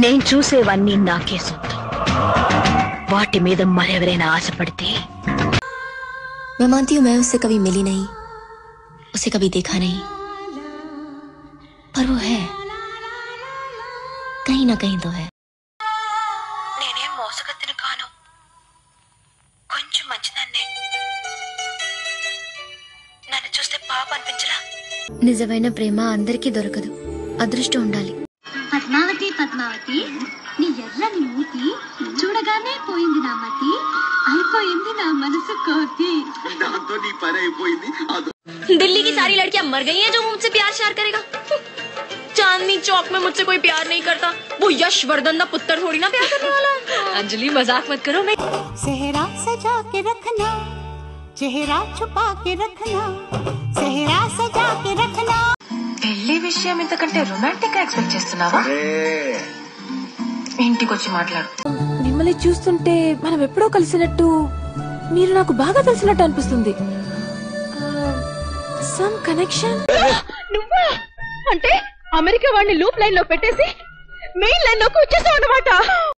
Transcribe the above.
నేను చూసేవన్నీ నాకే సొంతం. వాటి మీద మరెవరైనా ఆశపడితే मैं मानती हूँ मैं उससे कभी मिली नहीं, उसे कभी देखा नहीं, पर वो है, कहीं ना कहीं तो है. నేనేం మోసగత్తెను కాను, కొంచెం మంచిదాన్నే. నన్ను చూస్తే పాప అనిపించరా? నిజమైన ప్రేమ అందరికీ దొరకదు, అదృష్టం ఉండాలి. పద్మావతి పద్మావతి నీ ఎర్రని మూతి చూడగానే పోయింది నా మతి, అయిపోయింది నా మనసు కోతి. దాంతో నీ పని అయిపోయింది. दिल्ली की सारी लड़कियां मर गई हैं जो मुझसे प्यार श्यार करेगा. चांदनी चौक में मुझसे कोई प्यार नहीं करता, वो यशवर्धन का पुत्र थोड़ी ना प्यार करने वाला है. अंजलि मजाक मत करो. मैं सेहरा सजा के रखना, चेहरा छुपा के रखना, सेहरा सजा के रखना. పెళ్లి విషయం ఇంతకంటే రొమాంటిక్ గా ఎక్స్పెక్ట్ చేస్తున్నావా? ఇంటికి వచ్చి మాట్లాడు. మిమ్మల్ని చూస్తుంటే మనం ఎప్పుడో కలిసినట్టు, మీరు నాకు బాగా తెలిసినట్టు అనిపిస్తుంది. Some connection. నువ్వా? అంటే అమెరికా వాడిని లూప్ లైన్ లో పెట్టేసి మెయిన్ లైన్ లోకి వచ్చేసావు అన్నమాట.